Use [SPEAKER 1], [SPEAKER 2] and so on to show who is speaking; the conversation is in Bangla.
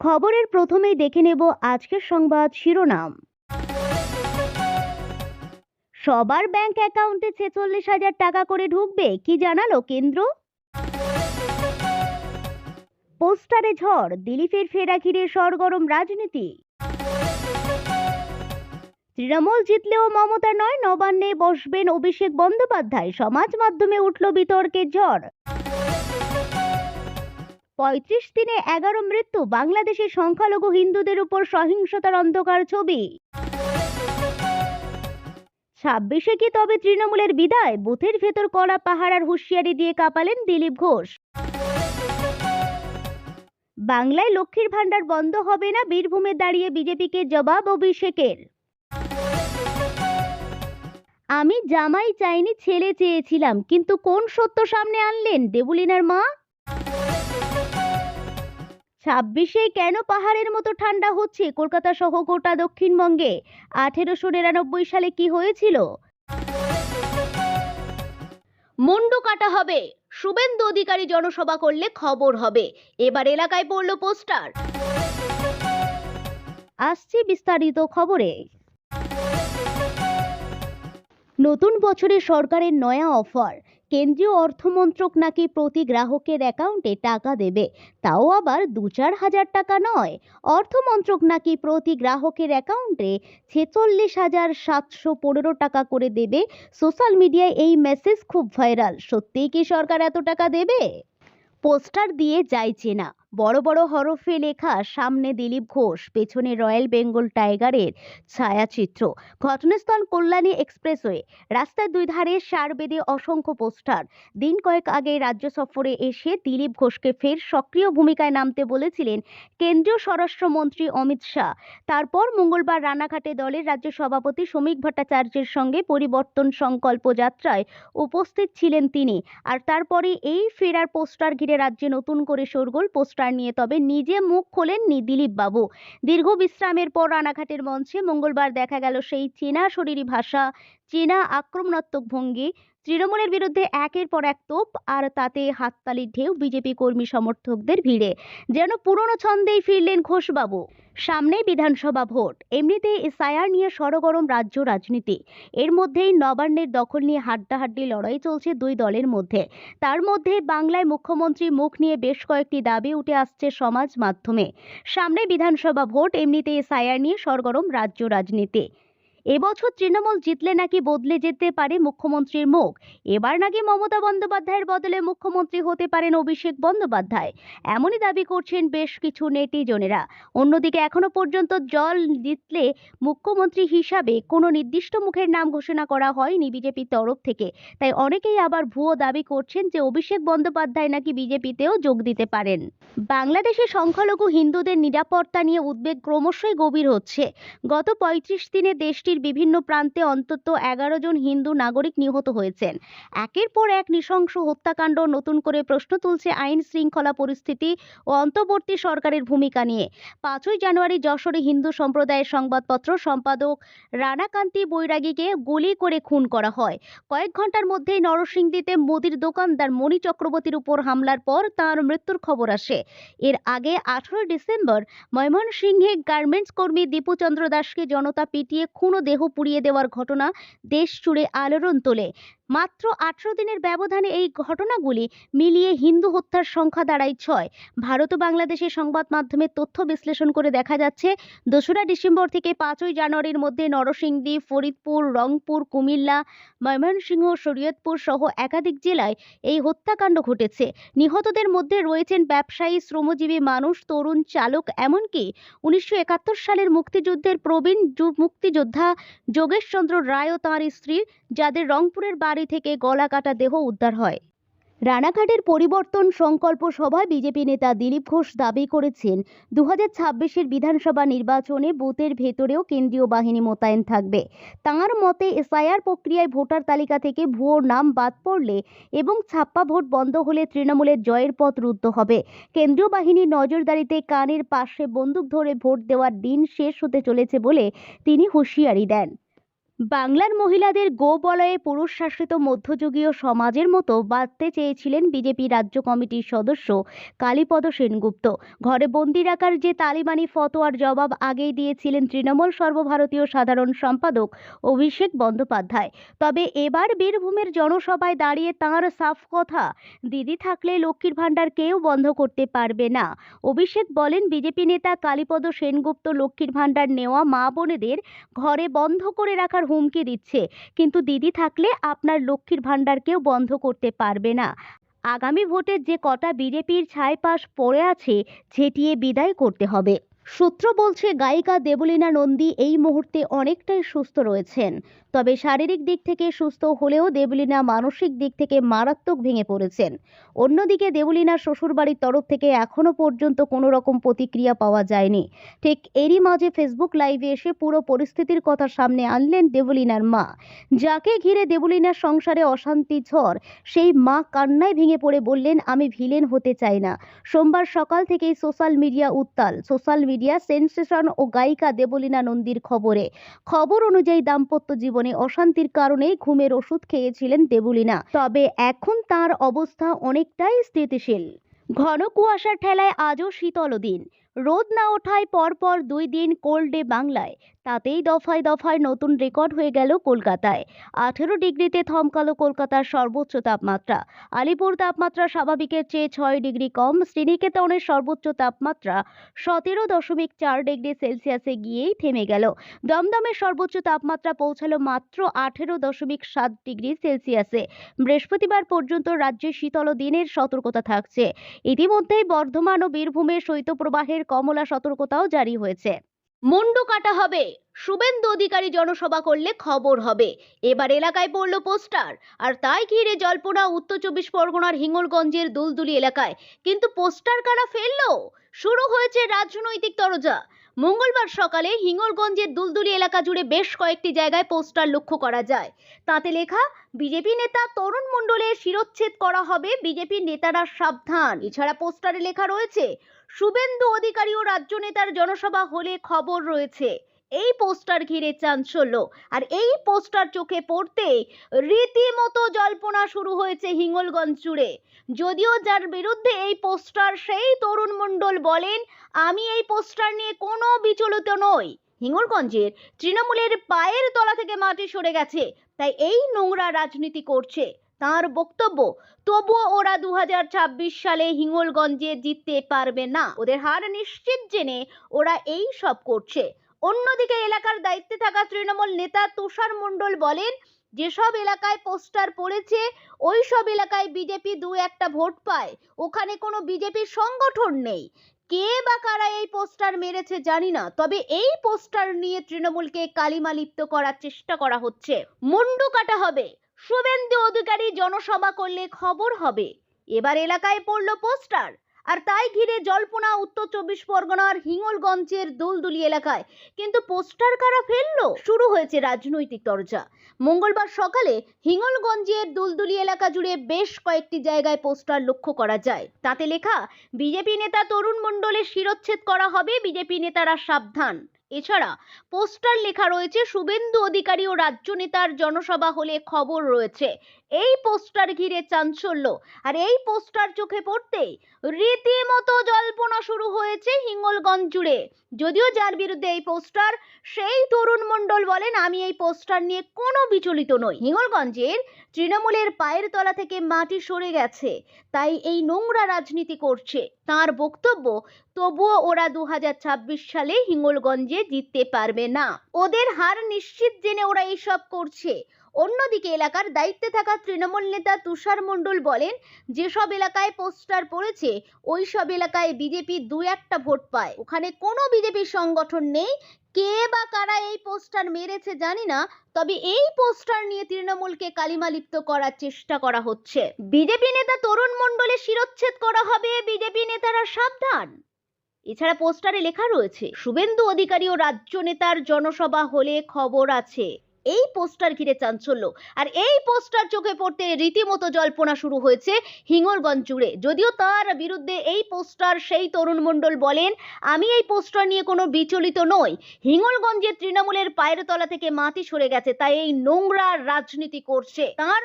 [SPEAKER 1] খবরের প্রথমেই দেখে নেব আজকের সংবাদ শিরোনাম। সবার ব্যাংক অ্যাকাউন্টে 46,000 টাকা করে ঢুকবে, কি জানালো কেন্দ্র? পোস্টারে ঝড়, দিলীপের ফেরা ঘিরে সরগরম রাজনীতি। তৃণমূল জিতলেও মমতা নয়, নবান্নে বসবেন অভিষেক বন্দ্যোপাধ্যায়, সমাজ মাধ্যমে উঠল বিতর্কের ঝড়। 35 দিনে 11 মৃত্যু, বাংলাদেশের সংখ্যালঘু হিন্দুদের উপর সহিংসতার অন্ধকার ছবি। 26-এ কি তবে তৃণমূলের বিদায়? বুথের ভেতর কড়া পাহারার হুঁশিয়ারি দিয়ে কাঁপালেন দিলীপ ঘোষ। বাংলায় লক্ষ্মীর ভান্ডার বন্ধ হবে না, বীরভূমে দাঁড়িয়ে বিজেপিকে জবাব অভিষেকের। আমি জামাই চাইনি, ছেলে চেয়েছিলাম, কিন্তু কোন সত্য সামনে আনলেন দেবুলিনার মা? 26-এ কেন পাহাড়ের মতো ঠান্ডা হচ্ছে কলকাতা সহ গোটা দক্ষিণবঙ্গে? 1899 সালে কি হয়েছিল? মুন্ডু কাটা হবে, শুভেন্দু অধিকারী জনসভা করলে খবর হবে, এবার এলাকায় পড়ল পোস্টার। আসছে বিস্তারিত খবরে। নতুন বছরে সরকারের নয়া অফার। কেন্দ্রীয় অর্থমন্ত্রক নাকি প্রতি গ্রাহকের অ্যাকাউন্টে টাকা দেবে, তাও আবার 2-4 হাজার টাকা নয়। অর্থমন্ত্রক নাকি প্রতি গ্রাহকের অ্যাকাউন্টে 46,715 টাকা করে দেবে। সোশ্যাল মিডিয়ায় এই মেসেজ খুব ভাইরাল। সত্যিই কি সরকার এত টাকা দেবে? পোস্টার দিয়ে যাইছে না, বড় বড় হরফে লেখা, সামনে দিলীপ ঘোষ, পেছনে রয়্যাল বেঙ্গল টাইগারের ছায়াচিত্র। ঘটনাস্থল কল্যাণী এক্সপ্রেসওয়ে, রাস্তার দুই ধারে সার বেঁধে অসংখ্য পোস্টার। দিন কয়েক আগে রাজ্য সফরে এসে দিলীপ ঘোষকে ফের সক্রিয় ভূমিকায় নামতে বলেছিলেন কেন্দ্রীয় স্বরাষ্ট্রমন্ত্রী অমিত শাহ। তারপর মঙ্গলবার রানাঘাটে দলের রাজ্য সভাপতি শ্রমিক ভট্টাচার্যের সঙ্গে পরিবর্তন সংকল্প যাত্রায় উপস্থিত ছিলেন তিনি। আর তারপরে এই ফেরার পোস্টার ঘিরে রাজ্যে নতুন করে শোরগোল। পোস্টার নিয়ে তবে নিজে মুখ খোলেননি দিলীপ বাবু। দীর্ঘ বিশ্রামের পর রানাঘাটের মঞ্চে মঙ্গলবার দেখা গেল সেই চেনা শরীরী ভাষা, চেনা আক্রমণাত্মক ভঙ্গি। তৃণমূলের বিরুদ্ধে একের পর এক তোপ, আর তাতে হাততালির ঢেউ বিজেপি কর্মী সমর্থকদের ভিড়ে। যেন পুরনো ছন্দেই ফিরলেন ঘোষবাবু। সামনেই বিধানসভা ভোট, এমনিতেই এসআইআর নিয়ে সরগরম রাজ্য রাজনীতি। এর মধ্যেই নবান্নের দখল নিয়ে হাড্ডাহাড্ডি লড়াই চলছে দুই দলের মধ্যে। তার মধ্যে বাংলায় মুখ্যমন্ত্রী মুখ নিয়ে বেশ কয়েকটি দাবি উঠে আসছে সমাজ মাধ্যমে। সামনে বিধানসভা ভোট, এমনিতেই এসআইআর নিয়ে সরগরম রাজ্য রাজনীতি। এবছর তৃণমূল জিতলে নাকি বদলে যেতে পারে মুখ্যমন্ত্রীর মুখ। এবার নাকি মমতা বন্দ্যোপাধ্যায়ের বদলে মুখ্যমন্ত্রী হতে পারেন অভিষেক বন্দ্যোপাধ্যায়, এমনই দাবি করছেন বেশ কিছু নেটিজনেরা। অন্যদিকে এখনো পর্যন্ত দল জিতলে মুখ্যমন্ত্রী হিসাবে কোনো নির্দিষ্ট মুখের নাম ঘোষণা করা হয়নি বিজেপির তরফ থেকে। তাই অনেকেই আবার ভুয়ো দাবি করছেন যে অভিষেক বন্দ্যোপাধ্যায় নাকি বিজেপিতেও যোগ দিতে পারেন। বাংলাদেশে সংখ্যালঘু হিন্দুদের নিরাপত্তা নিয়ে উদ্বেগ ক্রমশই গভীর হচ্ছে। গত 35 দিনে দেশটির বিভিন্ন প্রান্তে অন্তত 11 জন হিন্দু নাগরিক নিহত হয়েছেন। একের পর এক নৃশংস হত্যাকাণ্ড নতুন করে প্রশ্ন তুলছে আইন শৃঙ্খলা পরিস্থিতি ও অন্তর্বর্তী সরকারের ভূমিকা নিয়ে। 5ই জানুয়ারি যশোরে হিন্দু সম্প্রদায়ের সংবাদপত্র সম্পাদক রানাকান্তি বৈরাগীকে গুলি করে খুন করা হয়। কয়েক ঘন্টার মধ্যেই নরসিংদীতে মুদির দোকানদার মণি চক্রবর্তীর উপর হামলার পর তাঁর মৃত্যুর খবর আসে। এর আগে 18 ডিসেম্বর ময়মনসিংহে গার্মেন্টস কর্মী দীপু চন্দ্র দাসকে জনতা পিটিয়ে খুন ও দেহ পুড়িয়ে দেওয়ার ঘটনা দেশ জুড়ে আলোড়ন তোলে। মাত্র 18 দিনের ব্যবধানে এই ঘটনাগুলি মিলিয়ে হিন্দু হত্যার সংখ্যা দাঁড়ায় 6। ভারত ও বাংলাদেশের সংবাদ মাধ্যমের তথ্য বিশ্লেষণ করে দেখা যাচ্ছে 2রা ডিসেম্বর থেকে 5ই জানুয়ারির মধ্যে নরসিংদী, ফরিদপুর, রংপুর, কুমিল্লা, ময়মনসিংহ, শরীয়তপুর সহ একাধিক জেলায় এই হত্যাকাণ্ড ঘটেছে। নিহতদের মধ্যে রয়েছেন ব্যবসায়ী, শ্রমজীবী মানুষ, তরুণ, চালক, এমনকি 1971 সালের মুক্তিযুদ্ধের প্রবীণ মুক্তিযোদ্ধা যোগেশ চন্দ্র রায় ও তাঁর স্ত্রী, যাদের রংপুরের বাড়ি থেকে গলা কাটা দেহ উদ্ধার হয়। রানাঘাটের পরিবর্তন সংকল্প সভায় বিজেপি নেতা দিলীপ ঘোষ দাবি করেছেন 2026-এর বিধানসভা নির্বাচনে বুথের ভেতরেও কেন্দ্রীয় বাহিনী মোতায়েন থাকবে। তাঁর মতে এসআইআর প্রক্রিয়ায় ভোটার তালিকা থেকে ভুয়ো নাম বাদ পড়লে এবং ছাপ্পা ভোট বন্ধ হলে তৃণমূলের জয়ের পথ রুদ্ধ হবে। কেন্দ্রীয় বাহিনীর নজরদারিতে কানের পাশে বন্দুক ধরে ভোট দেওয়ার দিন শেষ হতে চলেছে বলে তিনি হুঁশিয়ারি দেন। বাংলার মহিলাদের গোবলয়ে পুরুষ শাসিত মধ্যযুগীয় সমাজের মতো বাঁচতে চেয়েছিলেন বিজেপি রাজ্য কমিটির সদস্য কালীপদ সেনগুপ্ত। ঘরে বন্দি রাখার যে তালিবানি ফতোয়ার জবাব আগেই দিয়েছিলেন তৃণমূল সর্বভারতীয় সাধারণ সম্পাদক অভিষেক বন্দ্যোপাধ্যায়। তবে এবার বীরভূমের জনসভায় দাঁড়িয়ে তাঁর সাফ কথা, দিদি থাকলে লক্ষ্মীর ভাণ্ডার কেউ বন্ধ করতে পারবে না। অভিষেক বলেন, বিজেপি নেতা কালীপদ সেনগুপ্ত লক্ষ্মীর ভাণ্ডার নেওয়া মা বোনেদের ঘরে বন্ধ করে রাখার হুমকি দিচ্ছে, কিন্তু দিদি থাকলে আপনার লক্ষ্মীর ভাণ্ডার কেউ বন্ধ করতে পারবে না। আগামী ভোটের যে কটা বিজেপির ছাইপাশ পড়ে আছে ঝেঁটিয়ে বিদায় করতে হবে। সূত্র বলছে, গায়িকা দেবলীনা নন্দী এই মুহূর্তে অনেকটাই সুস্থ রয়েছেন। তবে শারীরিক দিক থেকে সুস্থ হলেও দেবলীনা মানসিক দিক থেকে মারাত্মক ভেঙে পড়েছেন। অন্যদিকে দেবলীনার শ্বশুরবাড়ির তরফ থেকে এখনো পর্যন্ত কোনো রকম প্রতিক্রিয়া পাওয়া যায়নি। ঠিক এরই মাঝে ফেসবুক লাইভে এসে পুরো পরিস্থিতির কথা সামনে আনলেন দেবলীনার মা। যাকে ঘিরে দেবলীনার সংসারে অশান্তি ঝড়, সেই মা কান্নায় ভেঙে পড়ে বললেন, আমি ভিলেন হতে চাই না। সোমবার সকাল থেকেই সোশ্যাল মিডিয়া উত্তাল। সোশ্যাল মিডিয়া সেন্সেশন ও গায়িকা দেবলীনা নন্দীর খবর অনুযায়ী দাম্পত্য জীবনে অশান্তির কারণে ঘুমের ওষুধ খেয়েছিলেন দেবলীনা। তবে এখন তার অবস্থা অনেকটাই স্থিতিশীল। ঘন কুয়াশার ঠেলায় আজও শীতল দিন। রোদ না ওঠায় পরপর 2 দিন কোল্ড ডে বাংলায়। তাতেই দফায় দফায় নতুন রেকর্ড হয়ে গেল কলকাতায়। 18 ডিগ্রিতে থমকালো কলকাতার সর্বোচ্চ তাপমাত্রা। আলিপুর তাপমাত্রা স্বাভাবিকের চেয়ে 6 ডিগ্রি কম। শ্রীনিকেতনের সর্বোচ্চ তাপমাত্রা 17.4 ডিগ্রি সেলসিয়াসে গিয়েই থেমে গেল। দমদমের সর্বোচ্চ তাপমাত্রা পৌঁছালো মাত্র 18.7 ডিগ্রি সেলসিয়াসে। বৃহস্পতিবার পর্যন্ত রাজ্যে শীতল দিনের সতর্কতা থাকছে। ইতিমধ্যেই বর্ধমান ও বীরভূমের শৈত্যপ্রবাহের কমলা সতর্কতাও জারি হয়েছে। মুন্ডু কাটা হবে, শুভেন্দু অধিকারী জনসভা করলে খবর হবে। এবার এলাকায় পড়ল পোস্টার, আর তাই ঘিরে জল্পনা উত্তর 24 পরগনার হিঙ্গলগঞ্জের দুলদুলি এলাকায়। কিন্তু পোস্টার কারা ফেললো? শুরু হয়েছে রাজনৈতিক তরজা। মঙ্গলবার সকালে হিঙ্গলগঞ্জের দুলদুলি এলাকা জুড়ে বেশ কয়েকটি জায়গায় পোস্টার লক্ষ্য করা যায়। তাতে লেখা, বিজেপি নেতা তরুণ মণ্ডলের শিরচ্ছেদ করা হবে, বিজেপি নেতারা সাবধান। এছাড়া পোস্টারে লেখা রয়েছে, শুভেন্দু অধিকারী ও রাজ্য নেতার জনসভা হলে খবর রয়েছে। এই পোস্টার ঘিরে চাঞ্চল্য, আর এই পোস্টার চোখে পড়তে রীতিমতো জল্পনা শুরু হয়েছে হিঙ্গলগঞ্জ জুড়ে। যদিও যার বিরুদ্ধে এই পোস্টার, সেই তরুণ মণ্ডল বলেন, আমি এই পোস্টার নিয়ে কোনো বিচলিত নই। হিঙ্গলগঞ্জের তৃণমূলের পায়ের তলা থেকে মাটি সরে গেছে, তাই এই নোংরা রাজনীতি করছে। তার বক্তব্য, তবুও ওরা 2026 সালে হিঙ্গলগঞ্জে জিততে পারবে না। ওদের হার নিশ্চিত জেনে ওরা এই সব করছে। অন্যদিকে এলাকার দায়িত্বে থাকা তৃণমূল নেতা তুষার মণ্ডল বলেন, যেসব এলাকায় পোস্টার পড়েছে ওই সব এলাকায় বিজেপি 2-1টা ভোট পায়। ওখানে কোনো বিজেপি সংগঠন নেই। কে বা কারা এই পোস্টার মেরেছে জানি না, তবে এই পোস্টার নিয়ে তৃণমূলকে কালিমা লিপ্ত করার চেষ্টা করা হচ্ছে। মুন্ডু কাটা হবে, শুভেন্দু অধিকারী জনসভা করলে খবর হবে। এবার এলাকায় পড়ল পোস্টার, আর তাই ঘিরে জল্পনা উত্তর 24 পরগনার হিঙ্গলগঞ্জের দুলদুলি এলাকায়। কিন্তু পোস্টার কারা ফেললো? শুরু হয়েছে রাজনৈতিক তরজা। মঙ্গলবার সকালে হিঙ্গলগঞ্জের দুলদুলি এলাকা জুড়ে বেশ কয়েকটি জায়গায় পোস্টার লক্ষ্য করা যায়। তাতে লেখা, বিজেপি নেতা তরুণ মণ্ডলের শিরচ্ছেদ করা হবে, বিজেপি নেতারা সাবধান। এছাড়া পোস্টার লেখা রয়েছে, শুভেন্দু অধিকারী ও রাজ্য নেতার জনসভা হলে খবর রয়েছে। এই পোস্টার ঘিরে চাঞ্চল্য, আর এই পোস্টার চোখে পড়তেই রীতিমতো জল্পনা শুরু হয়েছে হিঙ্গলগঞ্জ জুড়ে। যদিও যার বিরুদ্ধে এই পোস্টার, সেই তরুণ মণ্ডল বলেন, আমি এই পোস্টার নিয়ে কোনো বিচলিত নই। হিঙ্গলগঞ্জের তৃণমূলের পায়ের তলা থেকে মাটি সরে গেছে, তাই এই নোংরা রাজনীতি করছে। তার বক্তব্য, তবুও ওরা 2026 সালে হিঙ্গলগঞ্জে জিততে পারবে না। ওদের হার নিশ্চিত জেনে ওরা এইসব করছে। অন্যদিকে এলাকার দায়িত্বে থাকা তৃণমূল নেতা তুষার মণ্ডল বলেন, যেসব এলাকায় পোস্টার পড়েছে ওই সব এলাকায় বিজেপি 2-1টা ভোট পায়। ওখানে কোনো বিজেপি সংগঠন নেই। কে বা কারা এই পোস্টার মেরেছে জানি না, তবে এই পোস্টার নিয়ে তৃণমূলকে কালিমা লিপ্ত করার চেষ্টা করা হচ্ছে। বিজেপি নেতা তরুণ মণ্ডলের শিরচ্ছেদ করা হবে, বিজেপি নেতারা সাবধান। এছাড়া পোস্টারে লেখা রয়েছে, শুভেন্দু অধিকারী ও রাজ্য নেতার জনসভা হলে খবর আছে। এই পোস্টার ঘিরে চাঞ্চল্য। আর এই পোস্টার চোখে পড়তে রীতিমতো জল্পনা শুরু হয়েছে হিঙ্গলগঞ্জ জুড়ে। যদিও তার বিরুদ্ধে এই পোস্টার সেই তরুণ মণ্ডল বলেন, আমি এই পোস্টার নিয়ে কোনো বিচলিত নই। হিঙ্গলগঞ্জে তৃণমূলের পায়ের তলা থেকে মাটি সরে গেছে, তাই এই নোংরা রাজনীতি করছে। তার